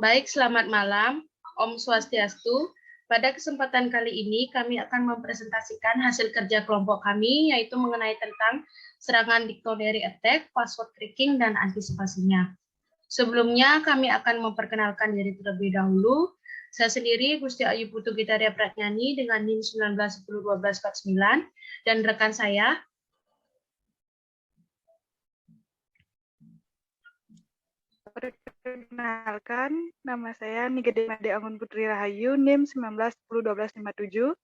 Baik, selamat malam. Om Swastiastu. Pada kesempatan kali ini kami akan mempresentasikan hasil kerja kelompok kami, yaitu mengenai tentang serangan dictionary attack, password cracking, dan antisipasinya. Sebelumnya kami akan memperkenalkan diri terlebih dahulu. Saya sendiri Gusti Ayu Putu Gitaria Pratnyani dengan NIM 19101249 dan rekan saya Perkenalkan, nama saya Nigede Made Angun Putri Rahayu, NIM 19101257.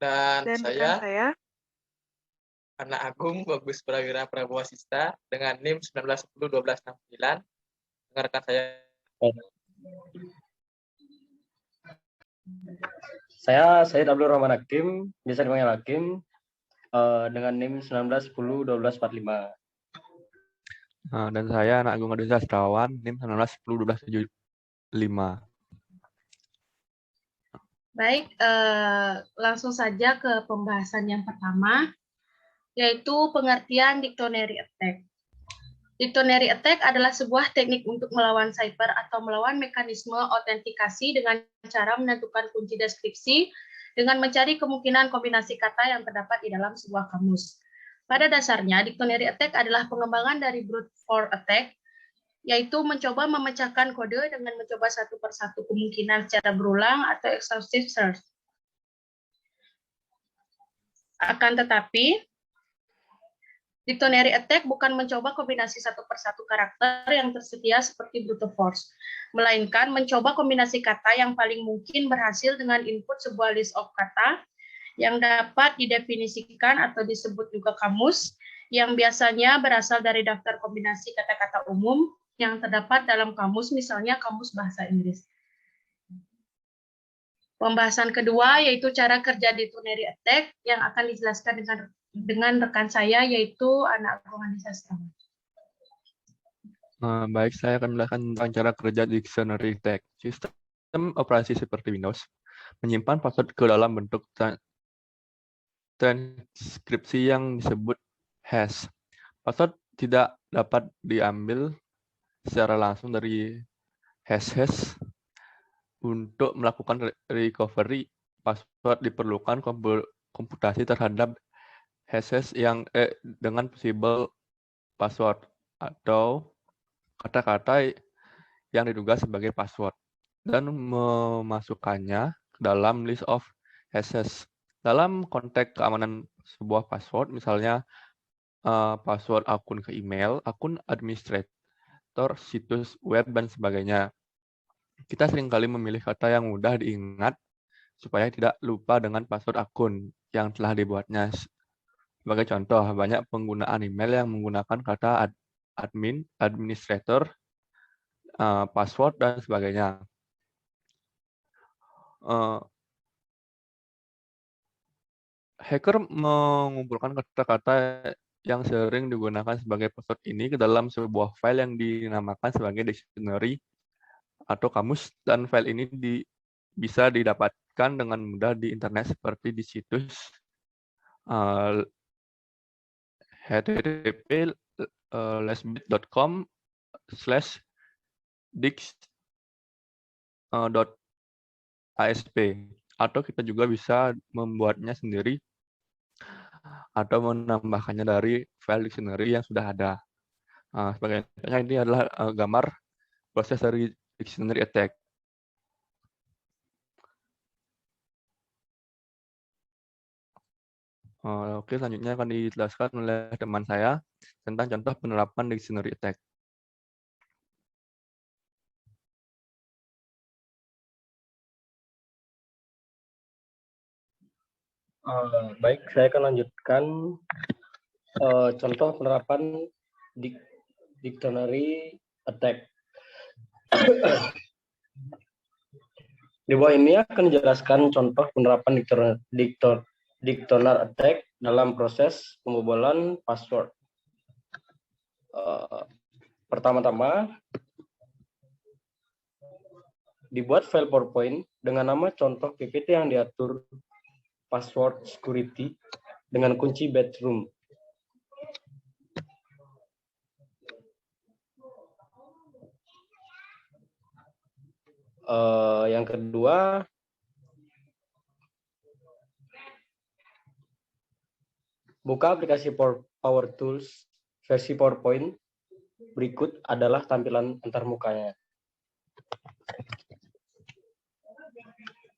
Dan rekan saya Anak Agung Bagus Prawira Prabowo Sista dengan NIM 19101269. Dengan rekan saya. Saya Said Abdul Rahman Hakim, biasa dipanggil Hakim, dengan NIM 19101245. Dan saya Anak Agung Adi Sastrawan, NIM 19101275. Baik, langsung saja ke pembahasan yang pertama, yaitu pengertian dictionary attack. Dictionary attack adalah sebuah teknik untuk melawan cyber atau melawan mekanisme autentikasi dengan cara menentukan kunci deskripsi dengan mencari kemungkinan kombinasi kata yang terdapat di dalam sebuah kamus. Pada dasarnya, dictionary attack adalah pengembangan dari brute force attack, yaitu mencoba memecahkan kode dengan mencoba satu persatu kemungkinan secara berulang atau exhaustive search. Akan tetapi, dictionary attack bukan mencoba kombinasi satu persatu karakter yang tersedia seperti brute force, melainkan mencoba kombinasi kata yang paling mungkin berhasil dengan input sebuah list of kata yang dapat didefinisikan atau disebut juga kamus, yang biasanya berasal dari daftar kombinasi kata-kata umum yang terdapat dalam kamus, misalnya kamus bahasa Inggris. Pembahasan kedua yaitu cara kerja dictionary attack yang akan dijelaskan dengan rekan saya, yaitu Anak Agung Adi Sastrawan. Baik, saya akan menjelaskan tentang cara kerja dictionary attack. Sistem operasi seperti Windows menyimpan password ke dalam bentuk transkripsi yang disebut hash. Password tidak dapat diambil secara langsung dari hash. Untuk melakukan recovery password diperlukan komputasi terhadap hashes yang dengan possible password atau kata-kata yang diduga sebagai password dan memasukkannya ke dalam list of hashes. Dalam konteks keamanan sebuah password, misalnya password akun ke email, akun administrator, situs web, dan sebagainya. Kita seringkali memilih kata yang mudah diingat supaya tidak lupa dengan password akun yang telah dibuatnya. Sebagai contoh, banyak penggunaan email yang menggunakan kata admin, administrator, password, dan sebagainya. Hacker mengumpulkan kata-kata yang sering digunakan sebagai password ini ke dalam sebuah file yang dinamakan sebagai dictionary atau kamus, dan file ini bisa didapatkan dengan mudah di internet seperti di situs http://dix.asp, atau kita juga bisa membuatnya sendiri atau menambahkannya dari file dictionary yang sudah ada. Sebagai contohnya, ini adalah gambar proses dari dictionary attack. Oke, selanjutnya akan dijelaskan oleh teman saya tentang contoh penerapan dictionary attack. Baik, saya akan lanjutkan contoh penerapan dictionary attack. Di bawah ini akan dijelaskan contoh penerapan dictionary attack dalam proses pembobolan password. Pertama-tama, dibuat file PowerPoint dengan nama contoh PPT yang diatur password security dengan kunci bedroom. Yang kedua, buka aplikasi Power Tools versi PowerPoint. Berikut adalah tampilan antarmukanya.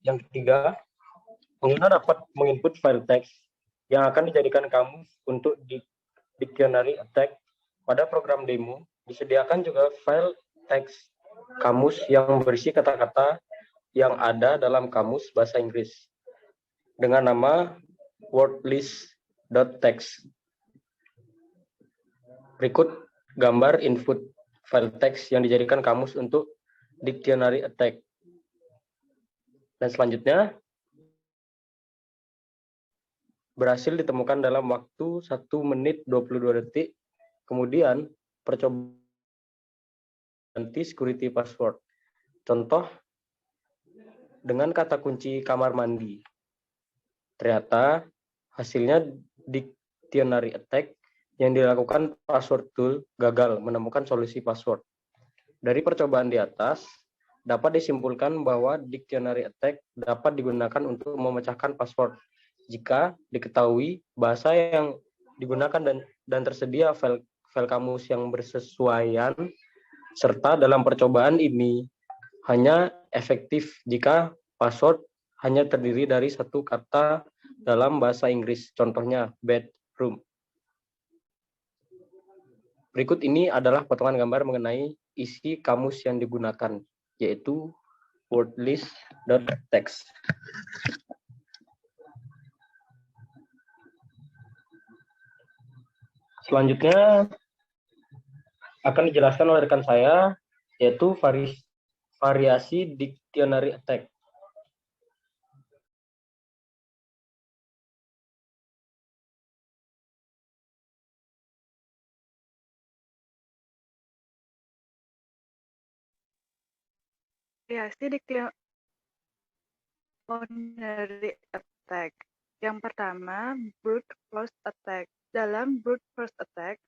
Yang ketiga, pengguna dapat menginput file teks yang akan dijadikan kamus untuk dictionary attack. Pada program demo, disediakan juga file teks kamus yang berisi kata-kata yang ada dalam kamus bahasa Inggris dengan nama wordlist.txt. Berikut gambar input file teks yang dijadikan kamus untuk dictionary attack. Dan selanjutnya, berhasil ditemukan dalam waktu 1 menit 22 detik. Kemudian, percobaan ganti security password. Contoh, dengan kata kunci kamar mandi. Ternyata, hasilnya dictionary attack yang dilakukan password tool gagal menemukan solusi password. Dari percobaan di atas, dapat disimpulkan bahwa dictionary attack dapat digunakan untuk memecahkan password jika diketahui bahasa yang digunakan dan tersedia file kamus yang bersesuaian, serta dalam percobaan ini hanya efektif jika password hanya terdiri dari satu kata dalam bahasa Inggris, contohnya bedroom. Berikut ini adalah potongan gambar mengenai isi kamus yang digunakan, yaitu wordlist.txt. Selanjutnya akan dijelaskan oleh rekan saya, yaitu variasi dictionary attack. Variasi dictionary attack. Yang pertama, brute force attack. Dalam brute force attack,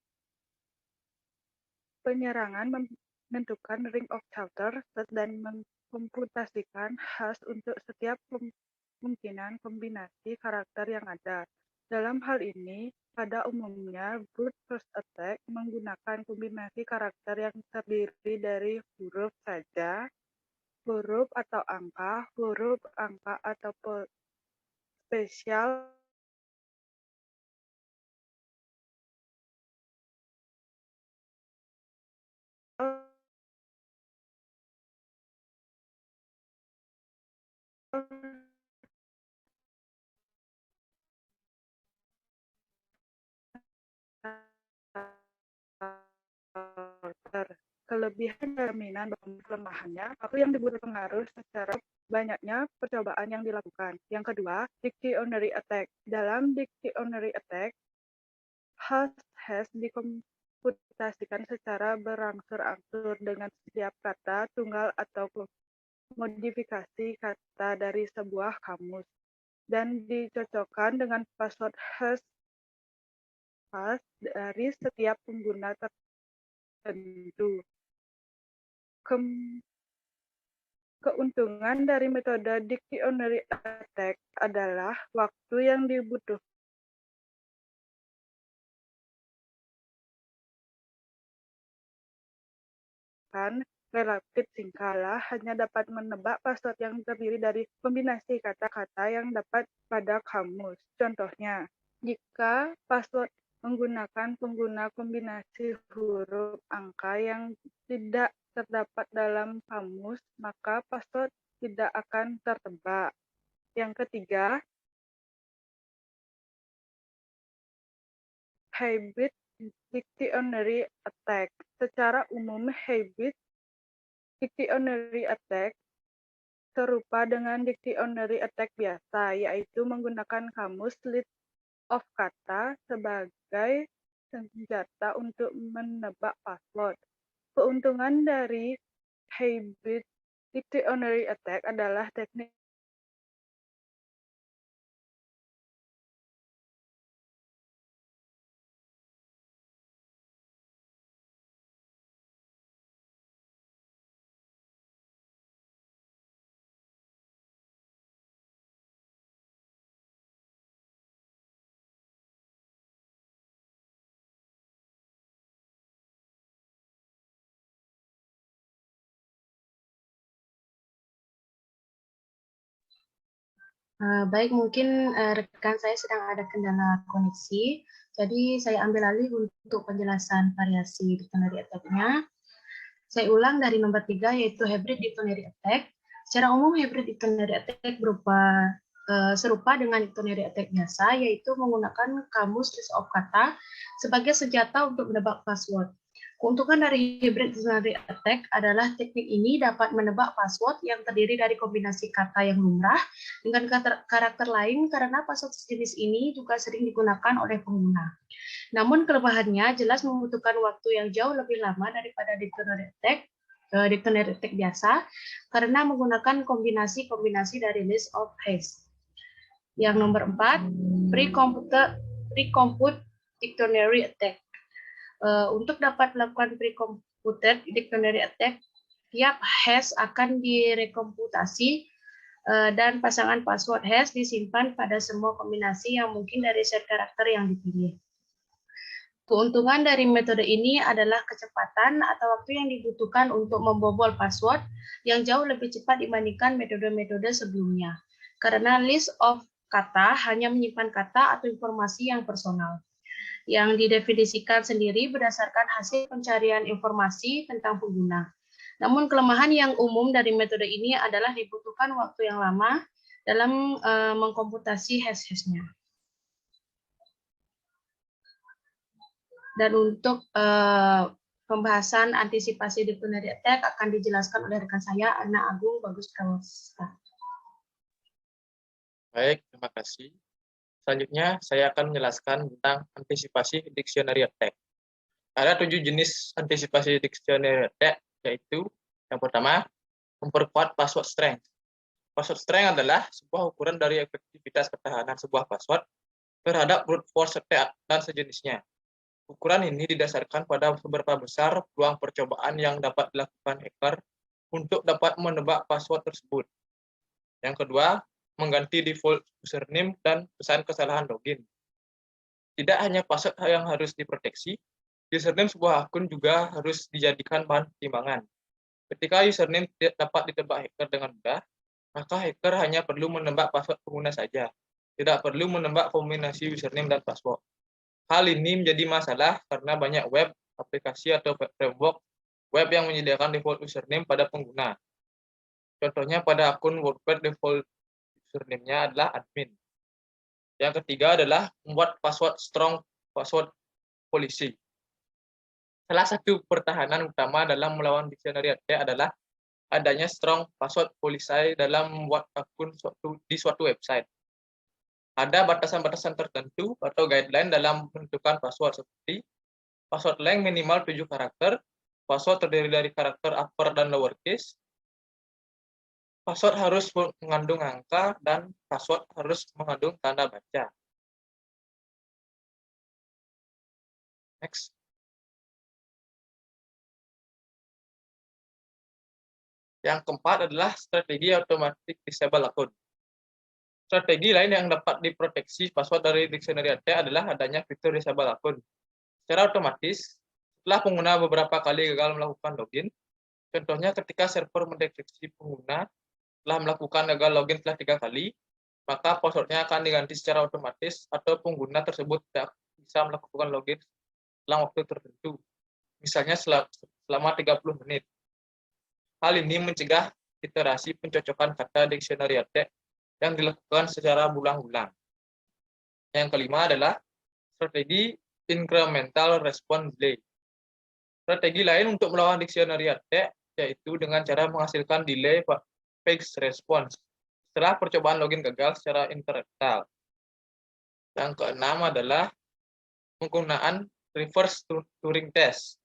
penyerangan menentukan ring of charter dan mengkomputasikan hash untuk setiap kemungkinan kombinasi karakter yang ada. Dalam hal ini, pada umumnya, brute force attack menggunakan kombinasi karakter yang terdiri dari huruf saja, huruf atau angka atau spesial, kelebihan jaminan dan kelemahannya, apa yang berpengaruh secara banyaknya percobaan yang dilakukan. Yang kedua, dictionary attack. Dalam dictionary attack, hash dikomputasikan secara berangsur-angsur dengan setiap kata tunggal atau modifikasi kata dari sebuah kamus dan dicocokkan dengan password hash dari setiap pengguna tertentu. Keuntungan dari metode dictionary attack adalah waktu yang dibutuhkan relatif singkat, hanya dapat menebak password yang terdiri dari kombinasi kata-kata yang dapat pada kamus. Contohnya, jika password menggunakan pengguna kombinasi huruf angka yang tidak terdapat dalam kamus, maka password tidak akan tertebak. Yang ketiga, hybrid dictionary attack. Secara umum, hybrid dictionary attack serupa dengan dictionary attack biasa, yaitu menggunakan kamus list of kata sebagai senjata untuk menebak password. Keuntungan dari hybrid dictionary attack adalah teknik Baik, mungkin rekan saya sedang ada kendala koneksi, jadi saya ambil alih untuk penjelasan variasi dictionary attack-nya. Saya ulang dari nomor 3, yaitu hybrid dictionary attack. Secara umum, hybrid dictionary attack berupa serupa dengan dictionary attack biasa, yaitu menggunakan kamus list of kata sebagai senjata untuk menebak password. Keuntungan dari hybrid dictionary attack adalah teknik ini dapat menebak password yang terdiri dari kombinasi kata yang lumrah dengan karakter lain karena password sejenis ini juga sering digunakan oleh pengguna. Namun kelemahannya jelas membutuhkan waktu yang jauh lebih lama daripada dictionary attack biasa karena menggunakan kombinasi-kombinasi dari list of hash. Yang nomor 4, pre-compute dictionary attack. Untuk dapat melakukan pre-computed dictionary attack, tiap hash akan direkomputasi dan pasangan password hash disimpan pada semua kombinasi yang mungkin dari set karakter yang dipilih. Keuntungan dari metode ini adalah kecepatan atau waktu yang dibutuhkan untuk membobol password yang jauh lebih cepat dibandingkan metode-metode sebelumnya. Karena list of kata hanya menyimpan kata atau informasi yang personal, yang didefinisikan sendiri berdasarkan hasil pencarian informasi tentang pengguna. Namun kelemahan yang umum dari metode ini adalah dibutuhkan waktu yang lama dalam mengkomputasi hash-hashnya. Dan untuk pembahasan antisipasi dictionary attack akan dijelaskan oleh rekan saya, Ana Agung Bagus Prawasista. Baik, terima kasih. Selanjutnya, saya akan menjelaskan tentang antisipasi dictionary attack. Ada 7 jenis antisipasi dictionary attack, yaitu yang pertama, memperkuat password strength. Password strength adalah sebuah ukuran dari efektivitas pertahanan sebuah password terhadap brute force attack dan sejenisnya. Ukuran ini didasarkan pada seberapa besar peluang percobaan yang dapat dilakukan hacker untuk dapat menebak password tersebut. Yang kedua, mengganti default username dan pesan kesalahan login. Tidak hanya password yang harus diproteksi, username sebuah akun juga harus dijadikan bahan pertimbangan. Ketika username tidak dapat ditebak hacker dengan mudah, maka hacker hanya perlu menebak password pengguna saja, tidak perlu menebak kombinasi username dan password. Hal ini menjadi masalah karena banyak web, aplikasi, atau framework web yang menyediakan default username pada pengguna. Contohnya pada akun WordPress default username-nya adalah admin. Yang ketiga adalah membuat password strong password policy. Salah satu pertahanan utama dalam melawan dictionary attack adalah adanya strong password policy dalam membuat akun di suatu website. Ada batasan-batasan tertentu atau guideline dalam menentukan password seperti password length minimal 7 karakter, password terdiri dari karakter upper dan lowercase, password harus mengandung angka, dan password harus mengandung tanda baca. Next. Yang keempat adalah strategi automatic disable account. Strategi lain yang dapat diproteksi password dari dictionary attack adalah adanya fitur disable account. Secara otomatis, setelah pengguna beberapa kali gagal melakukan login, contohnya ketika server mendeteksi pengguna telah melakukan gagal login setelah 3 kali, maka passwordnya akan diganti secara otomatis atau pengguna tersebut tidak bisa melakukan login dalam waktu tertentu, misalnya selama 30 menit. Hal ini mencegah iterasi pencocokan kata dictionary attack yang dilakukan secara berulang-ulang. Yang kelima adalah strategi incremental response delay. Strategi lain untuk melawan dictionary attack yaitu dengan cara menghasilkan delay phase response setelah percobaan login gagal secara inkremental. Yang keenam adalah penggunaan reverse Turing test.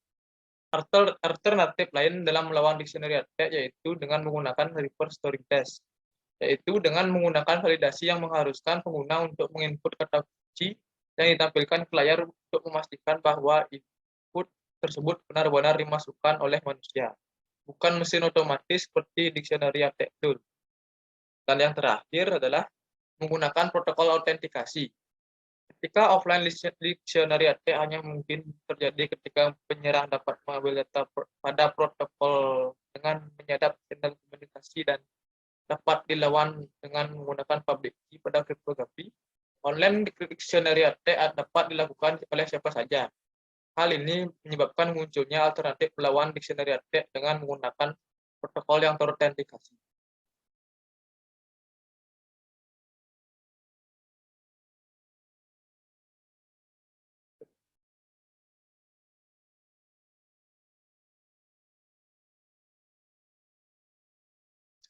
Alternatif lain dalam melawan dictionary attack yaitu dengan menggunakan reverse Turing test, yaitu dengan menggunakan validasi yang mengharuskan pengguna untuk menginput kata kunci yang ditampilkan ke layar untuk memastikan bahwa input tersebut benar-benar dimasukkan oleh manusia, bukan mesin otomatis seperti dictionary attack tool. Dan yang terakhir adalah menggunakan protokol autentikasi. Ketika offline dictionary attack hanya mungkin terjadi ketika penyerang dapat mengambil data pada protokol dengan menyadap channel komunikasi dan dapat dilawan dengan menggunakan public key pada kriptografi, online dictionary attack dapat dilakukan oleh siapa saja. Hal ini menyebabkan munculnya alternatif melawan dictionary attack dengan menggunakan protokol yang terautentikasi.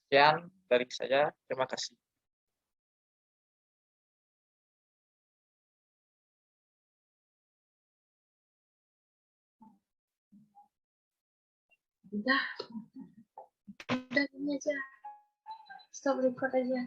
Sekian dari saya, terima kasih. Udah ini aja. Stop record aja.